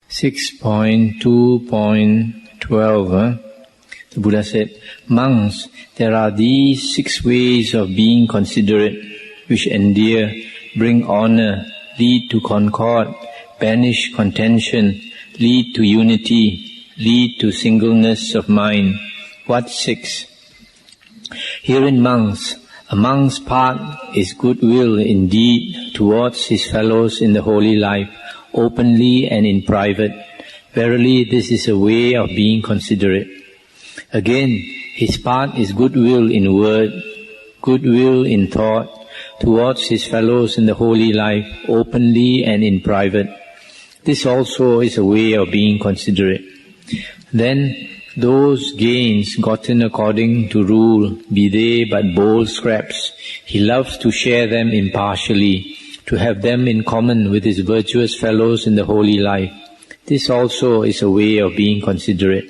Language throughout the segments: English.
6.2.12, the Buddha said, "Monks, there are these 6 ways of being considerate, which endear, bring honor, lead to concord, banish contention, lead to unity, lead to singleness of mind." What 6? Herein, monks, a monk's part is goodwill in deed towards his fellows in the holy life, openly and in private. Verily, this is a way of being considerate. Again, his part is goodwill in word, goodwill in thought, towards his fellows in the holy life, openly and in private. This also is a way of being considerate. Then, those gains gotten according to rule, be they but bold scraps, he loves to share them impartially, to have them in common with his virtuous fellows in the holy life. This also is a way of being considerate.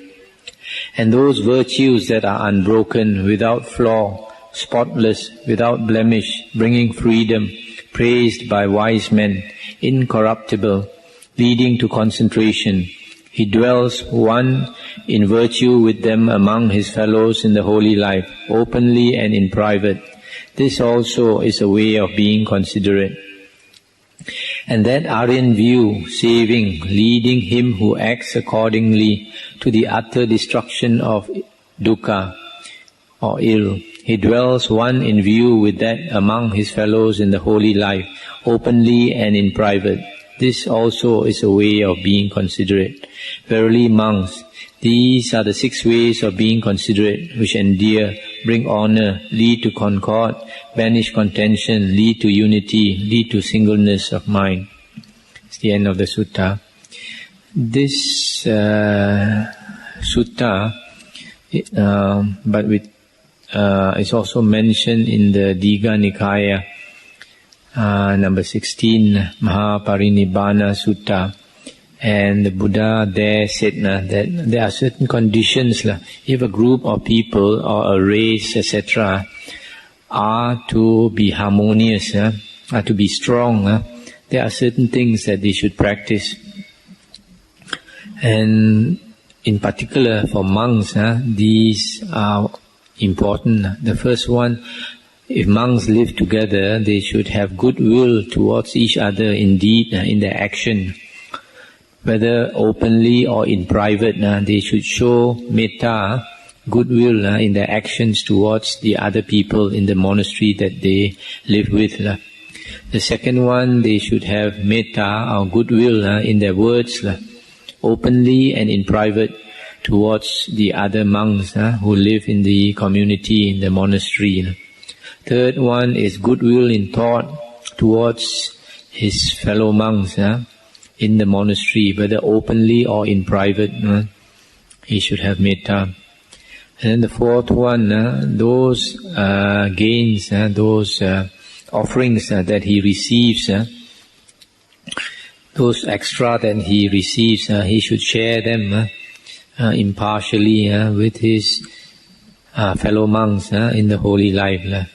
And those virtues that are unbroken, without flaw, spotless, without blemish, bringing freedom, praised by wise men, incorruptible, leading to concentration, he dwells one in virtue with them among his fellows in the holy life, openly and in private. This also is a way of being considerate. And that Aryan view, saving, leading him who acts accordingly to the utter destruction of dukkha, or ill. He dwells one in view with that among his fellows in the holy life, openly and in private. This also is a way of being considerate. Verily, monks, these are the 6 ways of being considerate, which endear, bring honor, lead to concord, banish contention, lead to unity, lead to singleness of mind. It's the end of the sutta. This sutta, but with is also mentioned in the Digha Nikaya, number 16, Mahaparinibbana Sutta. And the Buddha there said that there are certain conditions. If a group of people or a race, etc., are to be harmonious, are to be strong, there are certain things that they should practice. And in particular for monks, these are important. The first one, if monks live together, they should have goodwill towards each other in deed, in their action. Whether openly or in private, they should show metta, goodwill in their actions towards the other people in the monastery that they live with. The second one, they should have metta or goodwill in their words, openly and in private, towards the other monks who live in the community, in the monastery. Third one is goodwill in thought towards his fellow monks in the monastery, whether openly or in private, he should have metta. And then the fourth one, those gains, those offerings that he receives, those extra that he receives, he should share them impartially with his fellow monks in the holy life.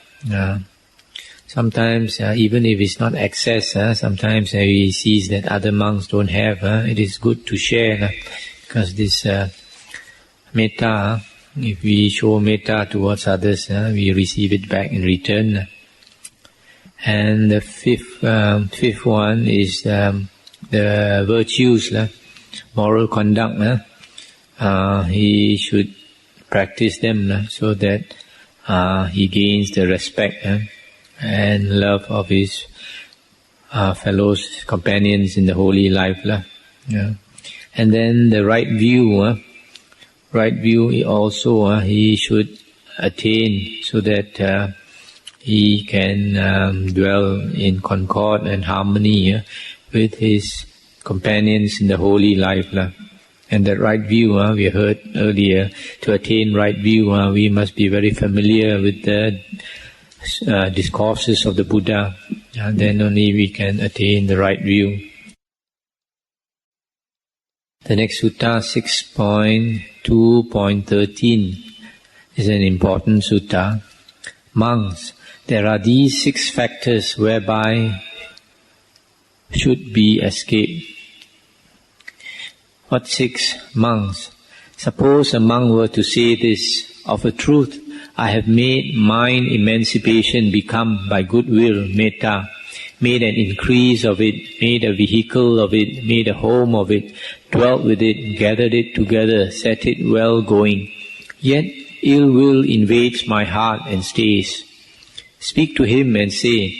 Sometimes, even if it's not excess, sometimes he sees that other monks don't have, it is good to share, because this metta, if we show metta towards others, we receive it back in return. And the fifth one is the virtues, moral conduct. He should practice them so that he gains the respect and love of his fellows, companions in the holy life. And then the right view also he should attain, so that he can dwell in concord and harmony with his companions in the holy life. And that right view, we heard earlier, to attain right view, we must be very familiar with the discourses of the Buddha, and then only we can attain the right view. The next sutta, 6.2.13, is an important sutta. Monks, there are these 6 factors whereby should be escaped. What 6? Monks. Suppose a monk were to say this, of a truth, I have made mind emancipation become by goodwill, metta, made an increase of it, made a vehicle of it, made a home of it, dwelt with it, gathered it together, set it well going. Yet ill will invades my heart and stays. Speak to him and say,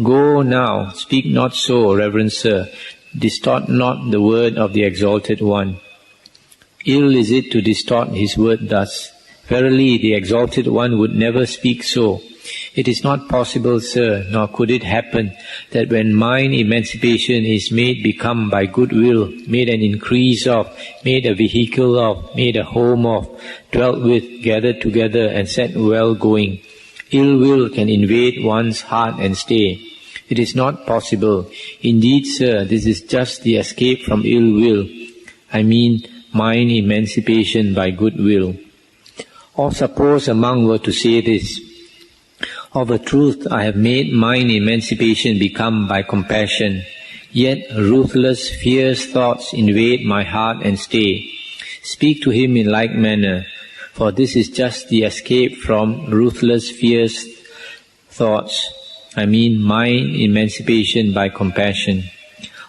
Go now, speak not so, Reverend Sir, distort not the word of the Exalted One. Ill is it to distort his word thus. Verily, the Exalted One would never speak so. It is not possible, sir, nor could it happen, that when mind emancipation is made become by goodwill, made an increase of, made a vehicle of, made a home of, dwelt with, gathered together, and set well going, ill will can invade one's heart and stay. It is not possible. Indeed, sir, this is just the escape from ill will. I mean, mind emancipation by goodwill. Or suppose a monk were to say this, Of a truth I have made mind emancipation become by compassion, yet ruthless, fierce thoughts invade my heart and stay. Speak to him in like manner, for this is just the escape from ruthless, fierce thoughts. I mean mind emancipation by compassion.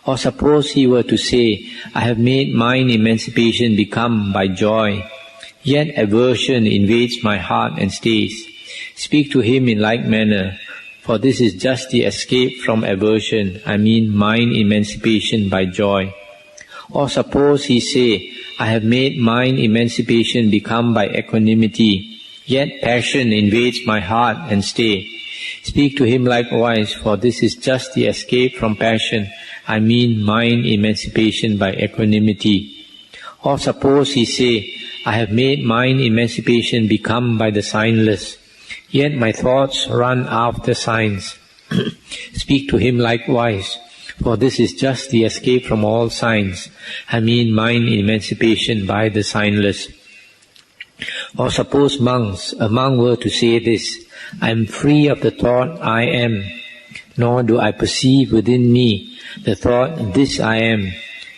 Or suppose he were to say, I have made mind emancipation become by joy, yet aversion invades my heart and stays. Speak to him in like manner, for this is just the escape from aversion, I mean mind emancipation by joy. Or suppose he say, I have made mind emancipation become by equanimity, yet passion invades my heart and stay. Speak to him likewise, for this is just the escape from passion, I mean mind emancipation by equanimity. Or suppose he say, I have made mind emancipation become by the signless, yet my thoughts run after signs. Speak to him likewise, for this is just the escape from all signs, I mean mind emancipation by the signless. Or suppose monks, a monk were to say this, I am free of the thought I am, nor do I perceive within me the thought this I am,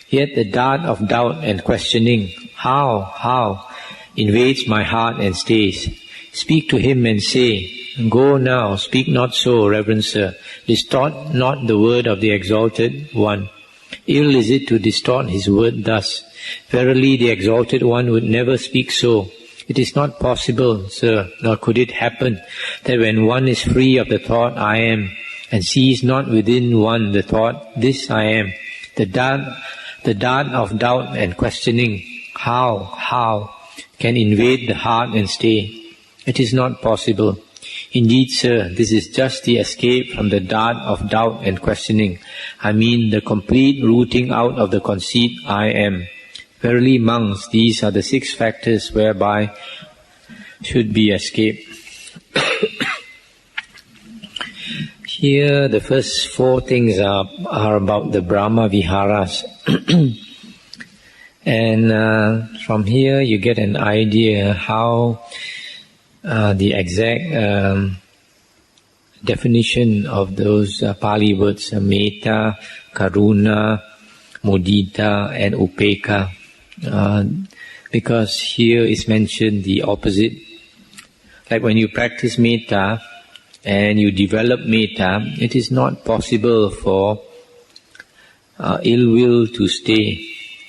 yet the dart of doubt and questioning, how, invades my heart and stays. Speak to him and say, Go now, speak not so, Reverend Sir, distort not the word of the Exalted One. Ill is it to distort his word thus. Verily, the Exalted One would never speak so. It is not possible, sir, nor could it happen, that when one is free of the thought I am, and sees not within one the thought this I am, the dart of doubt and questioning, how, can invade the heart and stay. It is not possible. Indeed, sir, this is just the escape from the dart of doubt and questioning. I mean the complete rooting out of the conceit I am. Verily, monks, these are the 6 factors whereby should be escaped. Here, the first 4 things are about the Brahma Viharas. And from here, you get an idea how the exact definition of those Pali words, metta, karuna, mudita, and upekkha. Because here is mentioned the opposite. Like when you practice metta and you develop metta, it is not possible for ill will to stay,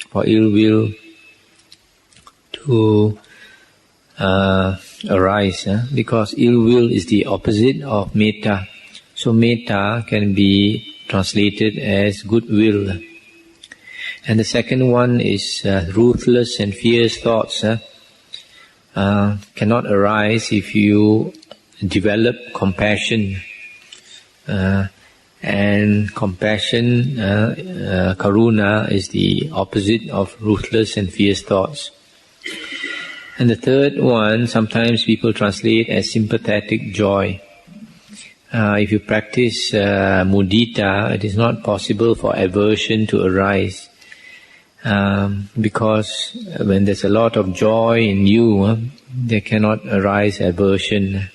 for ill will to arise, because ill will is the opposite of metta. So metta can be translated as goodwill. And the second one is ruthless and fierce thoughts cannot arise if you develop compassion. And compassion, karuna, is the opposite of ruthless and fierce thoughts. And the third one, sometimes people translate as sympathetic joy. If you practice mudita, it is not possible for aversion to arise. Because when there's a lot of joy in you, there cannot arise aversion.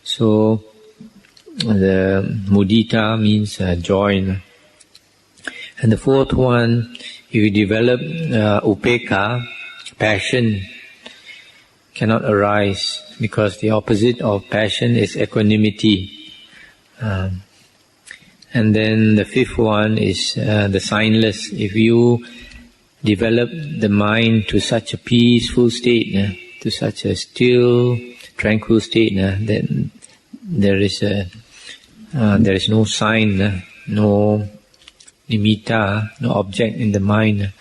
So the mudita means joy. And the fourth one If you develop upekkha, passion cannot arise, because the opposite of passion is equanimity. And then the fifth one is the signless. If you develop the mind to such a peaceful state, to such a still, tranquil state, then there is no sign, no nimitta, no object in the mind.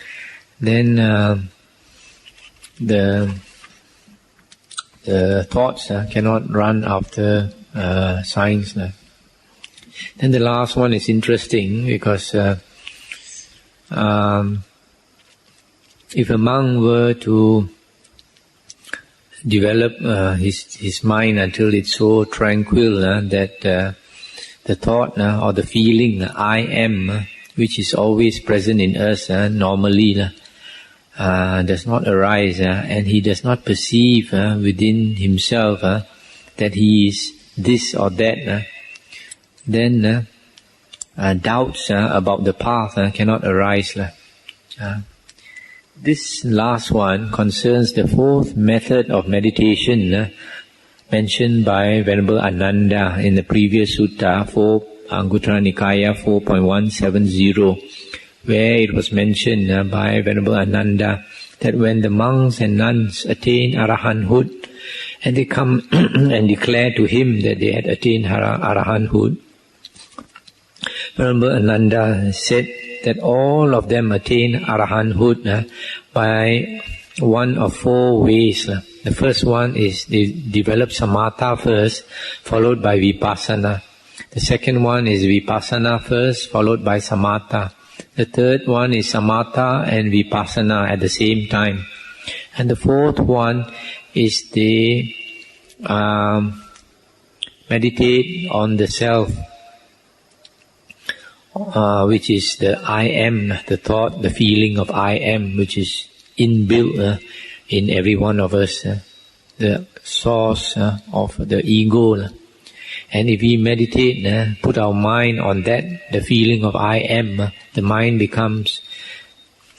Then the thoughts cannot run after signs. Then the last one is interesting, because if a monk were to develop his mind until it's so tranquil that the thought or the feeling, I am, which is always present in us normally, does not arise, and he does not perceive within himself that he is this or that, then doubts about the path cannot arise. This last one concerns the fourth method of meditation mentioned by Venerable Ananda in the previous sutta, Anguttara Nikaya 4.170, where it was mentioned by Venerable Ananda that when the monks and nuns attain arahanthood, and they come and declare to him that they had attained arahanthood, Venerable Ananda said that all of them attain arahanthood by one of four ways. The first one is they develop samatha first, followed by vipassana. The second one is vipassana first, followed by samatha. The third one is samatha and vipassana at the same time. And the fourth one is they meditate on the self, which is the I am, the thought, the feeling of I am, which is inbuilt in every one of us, the source of the ego. And if we meditate, put our mind on that, the feeling of I am, the mind becomes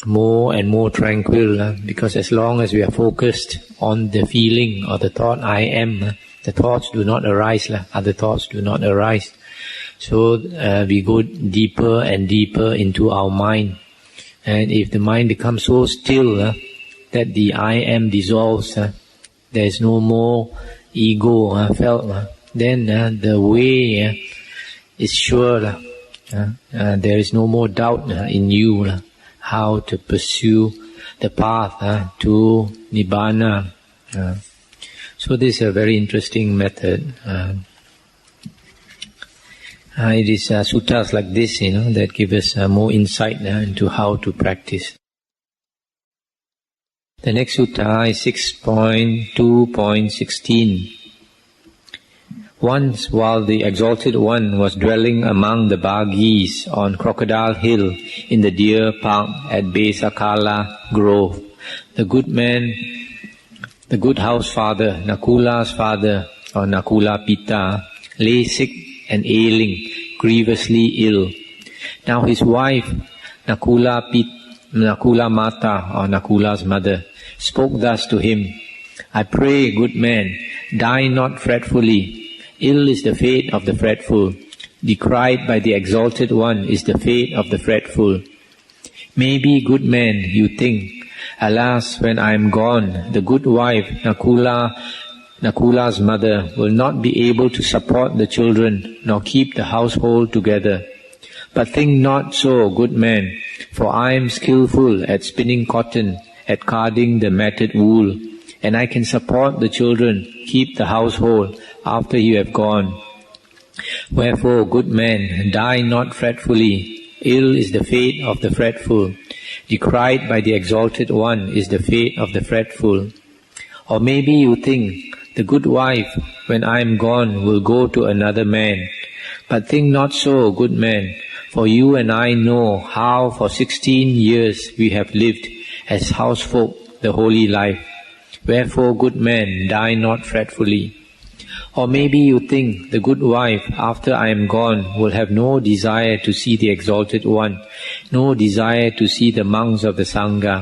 more and more tranquil, because as long as we are focused on the feeling or the thought I am, the thoughts do not arise, other thoughts do not arise. So we go deeper and deeper into our mind. And if the mind becomes so still that the I am dissolves, there is no more ego felt, then the way is sure. There is no more doubt in you how to pursue the path to Nibbana. So this is a very interesting method. It is suttas like this, that give us more insight into how to practice. The next sutta is 6.2.16. Once, while the Exalted One was dwelling among the Bagis on Crocodile Hill in the deer park at Besakala Grove, the good house father, Nakula's father, or Nakula Pitta, lay sick and ailing, grievously ill. Now his wife, Nakula Mata, or Nakula's mother, spoke thus to him, I pray, good man, die not fretfully. Ill is the fate of the fretful. Decried by the Exalted One is the fate of the fretful. Maybe, good man, you think, alas, when I am gone, the good wife, Nakula's mother, will not be able to support the children, nor keep the household together. But think not so, good man, for I am skillful at spinning cotton, at carding the matted wool, and I can support the children, keep the household, after you have gone. Wherefore, good man, die not fretfully. Ill is the fate of the fretful. Decried by the Exalted One is the fate of the fretful. Or maybe you think, the good wife, when I am gone, will go to another man. But think not so, good man, for you and I know how for 16 years we have lived as housefolk the holy life. Wherefore, good man, die not fretfully. Or maybe you think, the good wife, after I am gone, will have no desire to see the Exalted One, no desire to see the monks of the Sangha.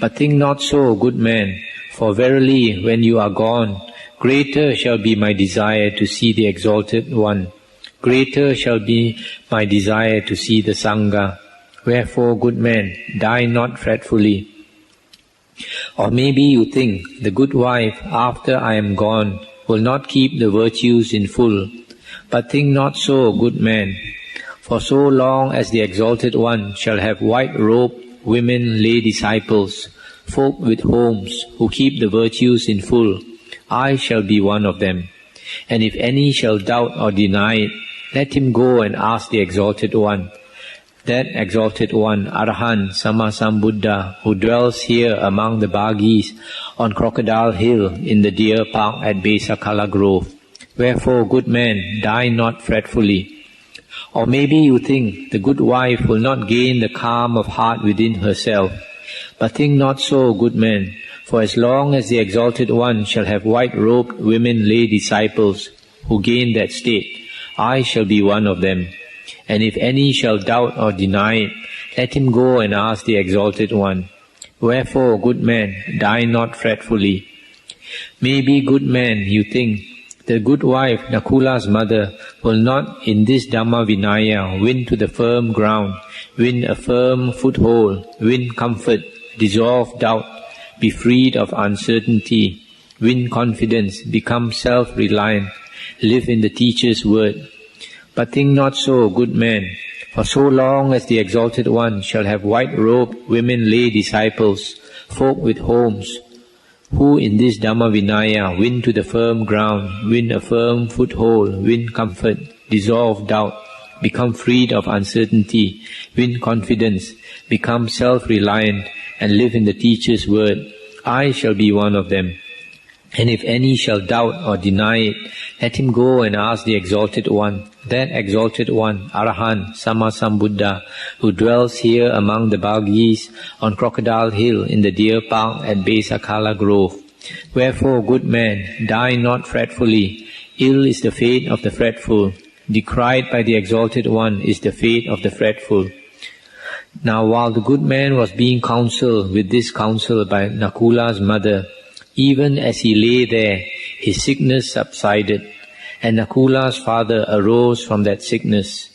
But think not so, good man, for verily when you are gone, greater shall be my desire to see the Exalted One. Greater shall be my desire to see the Sangha. Wherefore, good man, die not fretfully. Or maybe you think the good wife, after I am gone, will not keep the virtues in full. But think not so, good man. For so long as the Exalted One shall have white-robed women lay disciples, folk with homes, who keep the virtues in full, I shall be one of them. And if any shall doubt or deny it, let him go and ask the Exalted One. That Exalted One, Arahant Sammasambuddha, who dwells here among the Bhagis on Crocodile Hill in the deer park at Besakala Grove. Wherefore, good man, die not fretfully. Or maybe you think the good wife will not gain the calm of heart within herself. But think not so, good man, for as long as the Exalted One shall have white-robed women lay disciples who gain that state, I shall be one of them. And if any shall doubt or deny it, let him go and ask the Exalted One. Wherefore, good man, die not fretfully. Maybe, good man, you think, the good wife, Nakula's mother, will not in this Dhamma Vinaya win to the firm ground, win a firm foothold, win comfort, dissolve doubt, be freed of uncertainty, win confidence, become self-reliant, live in the teacher's word. But think not so, good man, for so long as the Exalted One shall have white-robed women lay disciples, folk with homes, who in this Dhamma Vinaya win to the firm ground, win a firm foothold, win comfort, dissolve doubt, become freed of uncertainty, win confidence, become self-reliant, and live in the teacher's word, I shall be one of them. And if any shall doubt or deny it, let him go and ask the Exalted One, that Exalted One, Arahant Sammasambuddha, who dwells here among the Bhagis on Crocodile Hill in the deer park at Besakala Grove. Wherefore, good man, die not fretfully. Ill is the fate of the fretful. Decried by the Exalted One is the fate of the fretful. Now, while the good man was being counseled with this counsel by Nakula's mother, even as he lay there, his sickness subsided, and Nakula's father arose from that sickness,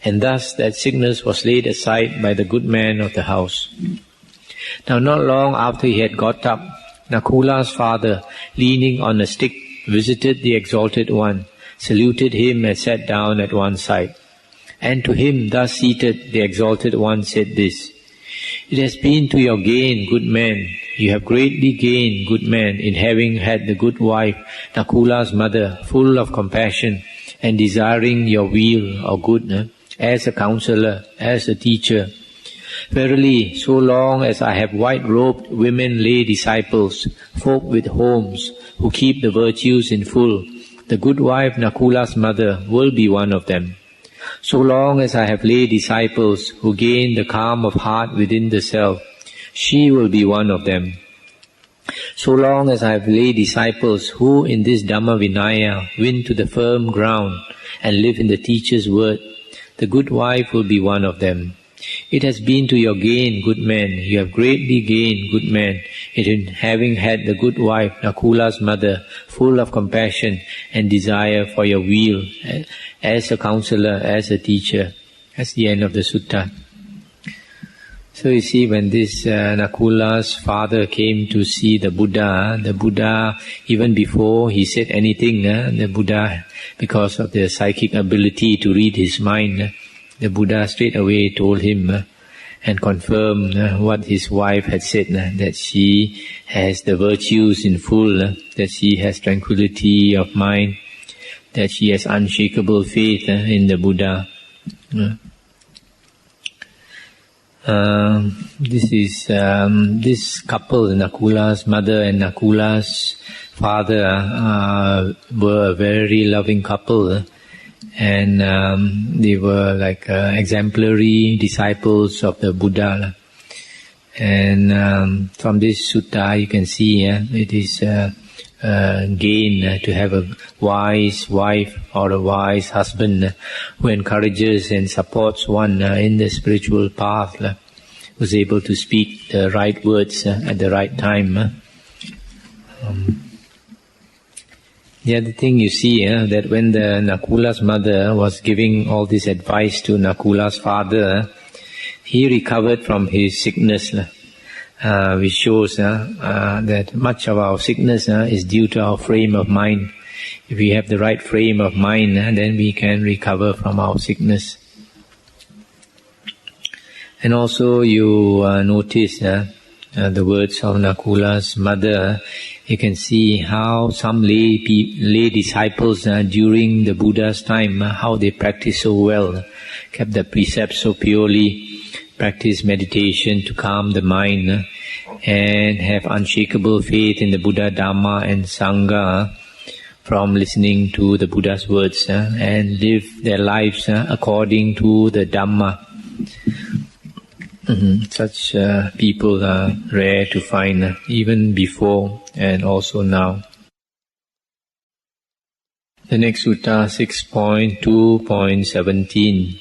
and thus that sickness was laid aside by the good man of the house. Now, not long after he had got up, Nakula's father, leaning on a stick, visited the Exalted One, saluted him and sat down at one side. And to him, thus seated, the Exalted One said this, It has been to your gain, good man. You have greatly gained, good man, in having had the good wife, Nakula's mother, full of compassion and desiring your weal or good, as a counselor, as a teacher. Verily, so long as I have white-robed women lay disciples, folk with homes, who keep the virtues in full, the good wife, Nakula's mother, will be one of them. So long as I have lay disciples who gain the calm of heart within the self, she will be one of them. So long as I have lay disciples who in this Dhamma Vinaya win to the firm ground and live in the teacher's word, the good wife will be one of them. It has been to your gain, good man, you have greatly gained, good man, in having had the good wife, Nakula's mother, full of compassion and desire for your weal, as a counselor, as a teacher. That's the end of the sutta. So you see, when this Nakula's father came to see the Buddha, even before he said anything, the Buddha, because of the psychic ability to read his mind, the Buddha straight away told him and confirmed what his wife had said, that she has the virtues in full, that she has tranquility of mind, that she has unshakable faith in the Buddha. This couple, Nakula's mother and Nakula's father, were a very loving couple, and they were like exemplary disciples of the Buddha. And from this sutta you can see it is gain to have a wise wife or a wise husband who encourages and supports one in the spiritual path, who's able to speak the right words at the right time. The other thing you see, that when the Nakula's mother was giving all this advice to Nakula's father, he recovered from his sickness, which shows that much of our sickness is due to our frame of mind. If we have the right frame of mind, then we can recover from our sickness. And also you notice the words of Nakula's mother. You can see how some lay disciples during the Buddha's time, how they practiced so well, kept the precepts so purely, practiced meditation to calm the mind, and have unshakable faith in the Buddha, Dhamma and Sangha from listening to the Buddha's words, and live their lives according to the Dhamma. Such people are rare to find, even before and also now. The next sutta, 6.2.17.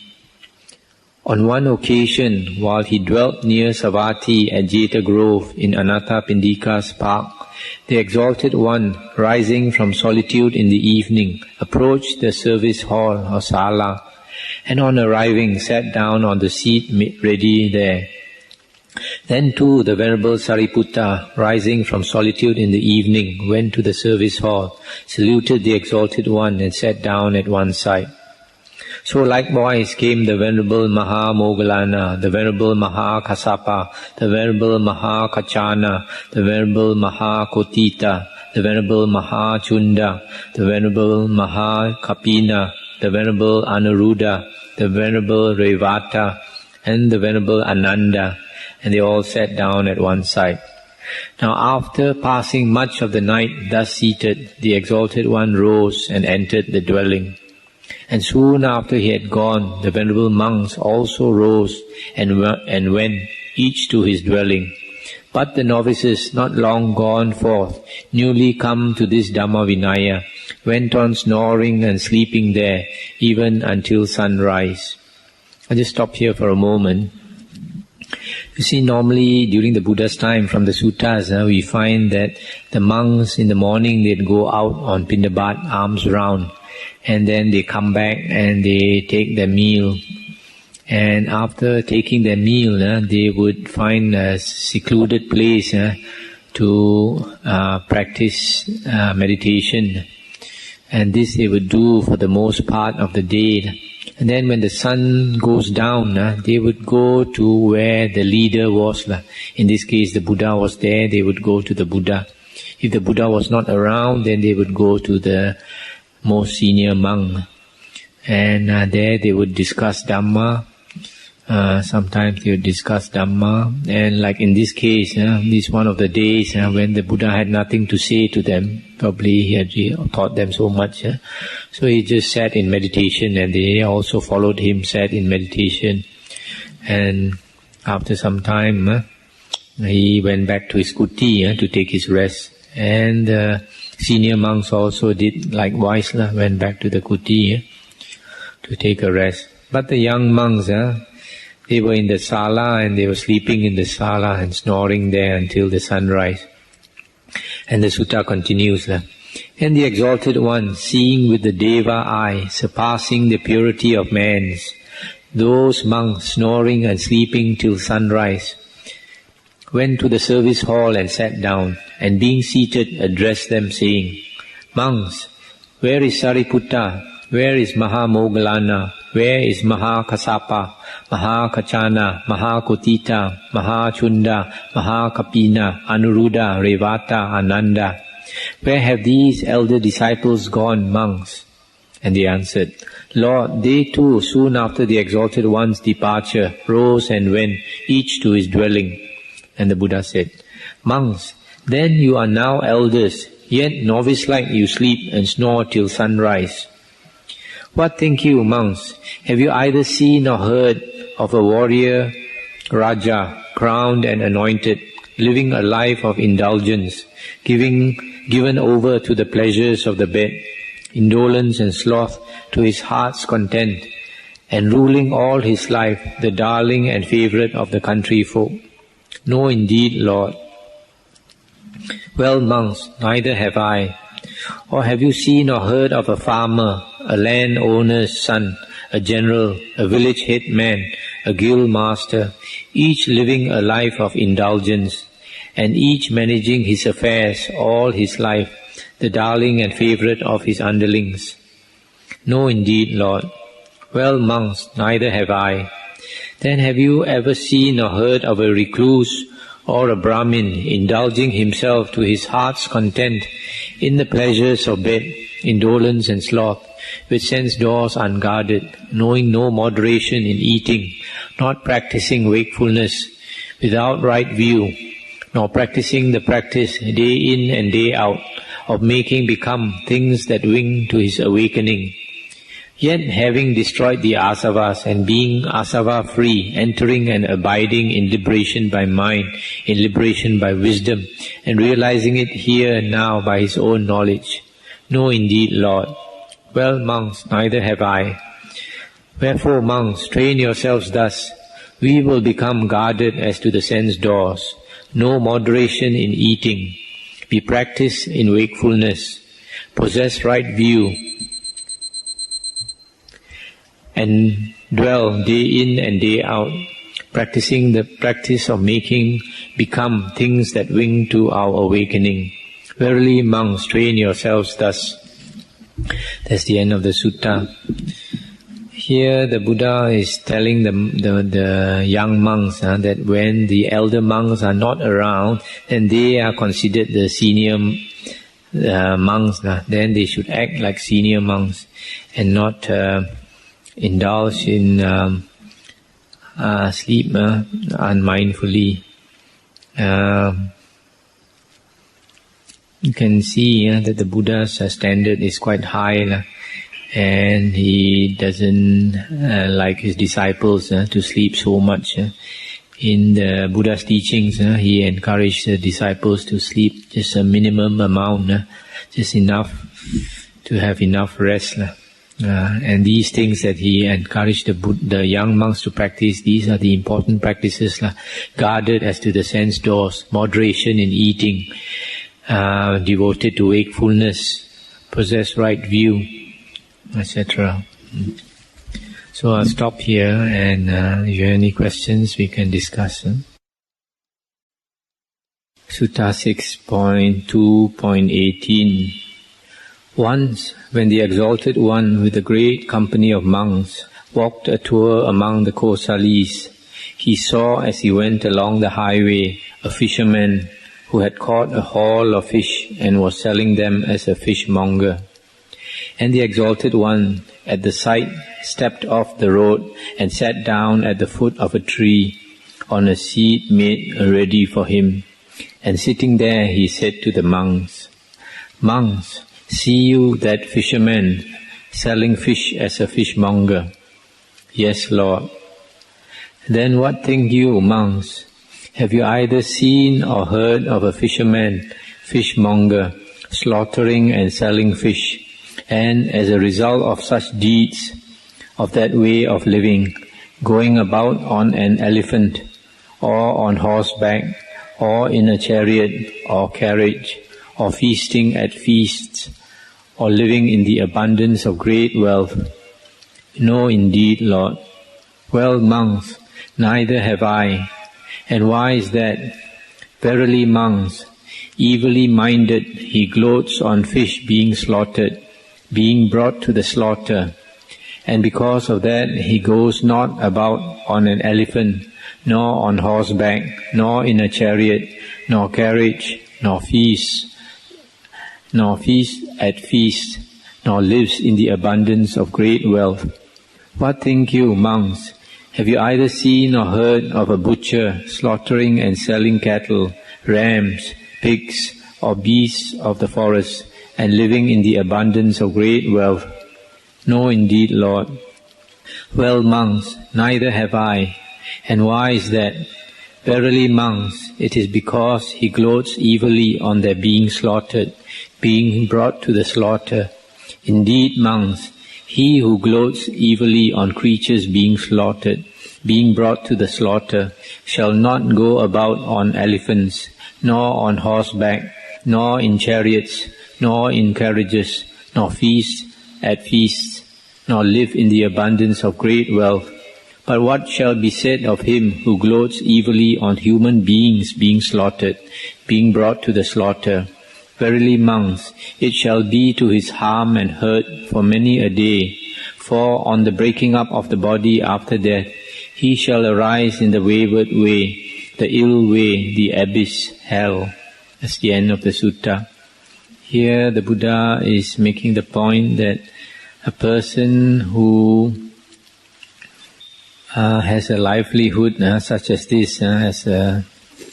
On one occasion, while he dwelt near Savatthi at Jeta Grove in Anathapindika's park, the Exalted One, rising from solitude in the evening, approached the service hall or sala, and on arriving sat down on the seat ready there. Then too the Venerable Sariputta, rising from solitude in the evening, went to the service hall, saluted the Exalted One and sat down at one side. So likewise came the Venerable Mahamoggallana, the Venerable Mahakassapa, the Venerable Mahakachana, the Venerable Mahakotita, the Venerable Mahachunda, the Venerable Mahakapina, the Venerable Anuruddha, the Venerable Revata, and the Venerable Ananda, and they all sat down at one side. Now after passing much of the night thus seated, the Exalted One rose and entered the dwelling. And soon after he had gone, the venerable monks also rose and went, each to his dwelling. But the novices, not long gone forth, newly come to this Dhamma Vinaya, went on snoring and sleeping there, even until sunrise. I'll just stop here for a moment. You see, normally during the Buddha's time, from the suttas, we find that the monks in the morning, they'd go out on Pindabat, arms round, and then they come back and they take their meal. And after taking their meal, they would find a secluded place to practice meditation. And this they would do for the most part of the day. And then when the sun goes down, they would go to where the leader was. In this case, the Buddha was there, they would go to the Buddha. If the Buddha was not around, then they would go to the most senior monk. And there they would discuss Dhamma. Sometimes they would discuss Dhamma. And like in this case, this one of the days when the Buddha had nothing to say to them. Probably he had taught them so much. So he just sat in meditation, and they also followed him, sat in meditation. And after some time, he went back to his kuti to take his rest. And senior monks also did likewise, went back to the kuti to take a rest. But the young monks, they were in the sala, and they were sleeping in the sala and snoring there until the sunrise. And the sutta continues. And the Exalted One, seeing with the Deva eye, surpassing the purity of man's, those monks snoring and sleeping till sunrise, went to the service hall and sat down, and being seated addressed them, saying, Monks, where is Sariputta? Where is Mahamoggallana? Where is Mahakassapa, Mahakachana, Mahakotita, Mahachunda, Mahakapina, Anuruddha, Revata, Ananda? Where have these elder disciples gone, monks? And they answered, Lord, they too, soon after the Exalted One's departure, rose and went, each to his dwelling. And the Buddha said, Monks, then you are now elders, yet novice-like you sleep and snore till sunrise. What think you, monks? Have you either seen or heard of a warrior, Raja, crowned and anointed, living a life of indulgence, giving given over to the pleasures of the bed, indolence and sloth to his heart's content, and ruling all his life, the darling and favorite of the country folk? No, indeed, Lord. Well, monks, neither have I. Or have you seen or heard of a farmer, a landowner's son, a general, a village headman, a guild master, each living a life of indulgence, and each managing his affairs all his life, the darling and favorite of his underlings? No, indeed, Lord. Well, monks, neither have I. Then have you ever seen or heard of a recluse or a Brahmin indulging himself to his heart's content in the pleasures of bed, indolence and sloth, with sense doors unguarded, knowing no moderation in eating, not practicing wakefulness, without right view, nor practicing the practice day in and day out of making become things that wing to his awakening? Yet having destroyed the asavas and being asava-free, entering and abiding in liberation by mind, in liberation by wisdom, and realizing it here and now by his own knowledge. No, indeed, Lord. Well, monks, neither have I. Wherefore, monks, train yourselves thus. We will become guarded as to the sense doors. No moderation in eating. Be practiced in wakefulness. Possess right view, and dwell day in and day out, practicing the practice of making become things that wing to our awakening. Verily, monks, train yourselves thus. That's the end of the sutta. Here the Buddha is telling the young monks that when the elder monks are not around, then they are considered the senior monks. Then they should act like senior monks and not indulge in sleep unmindfully. You can see that the Buddha's standard is quite high, and he doesn't like his disciples to sleep so much. In the Buddha's teachings, he encouraged the disciples to sleep just a minimum amount, just enough to have enough rest. And these things that he encouraged the young monks to practice, these are the important practices, guarded as to the sense doors, moderation in eating, devoted to wakefulness, possess right view, etc. So I'll stop here, and if you have any questions, we can discuss. Sutta 6.2.18. Once, when the Exalted One with a great company of monks walked a tour among the Kosalis, he saw as he went along the highway a fisherman who had caught a haul of fish and was selling them as a fishmonger. And the Exalted One, at the sight, stepped off the road and sat down at the foot of a tree on a seat made ready for him. And sitting there, he said to the monks, "Monks, see you that fisherman selling fish as a fishmonger?" "Yes, Lord." "Then what think you, monks? Have you either seen or heard of a fisherman, fishmonger, slaughtering and selling fish, and as a result of such deeds, of that way of living, going about on an elephant, or on horseback, or in a chariot or carriage, or feasting at feasts, or living in the abundance of great wealth?" "No, indeed, Lord." "Well, monks, neither have I. And why is that? Verily, monks, evilly minded, he gloats on fish being slaughtered, being brought to the slaughter, and because of that he goes not about on an elephant, nor on horseback, nor in a chariot, nor carriage, nor feast at feast, nor lives in the abundance of great wealth. What think you, monks? Have you either seen or heard of a butcher slaughtering and selling cattle, rams, pigs, or beasts of the forest, and living in the abundance of great wealth?" "No, indeed, Lord." "Well, monks, neither have I. And why is that? Verily, monks, it is because he gloats evilly on their being slaughtered, being brought to the slaughter. Indeed, monks, he who gloats evilly on creatures being slaughtered, being brought to the slaughter, shall not go about on elephants, nor on horseback, nor in chariots, nor in carriages, nor feast at feasts, nor live in the abundance of great wealth. But what shall be said of him who gloats evilly on human beings being slaughtered, being brought to the slaughter? Verily, monks, it shall be to his harm and hurt for many a day, for on the breaking up of the body after death, he shall arise in the wayward way, the ill way, the abyss, hell. That's the end of the sutta. Here the Buddha is making the point that a person who has a livelihood such as this, as a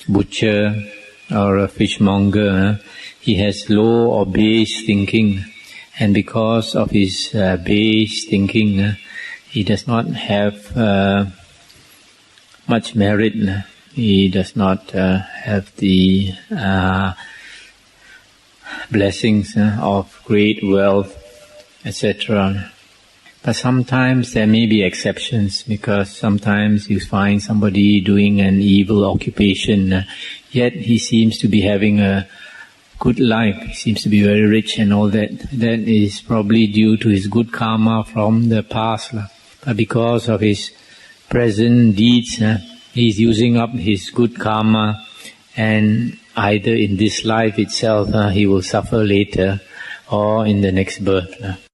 butcher or a fishmonger, he has low or base thinking, and because of his base thinking, he does not have much merit. He does not have the blessings of great wealth, etc. But sometimes there may be exceptions, because sometimes you find somebody doing an evil occupation, yet he seems to be having a good life, he seems to be very rich and all that. That is probably due to his good karma from the past. But because of his present deeds, he is using up his good karma, and either in this life itself he will suffer later, or in the next birth.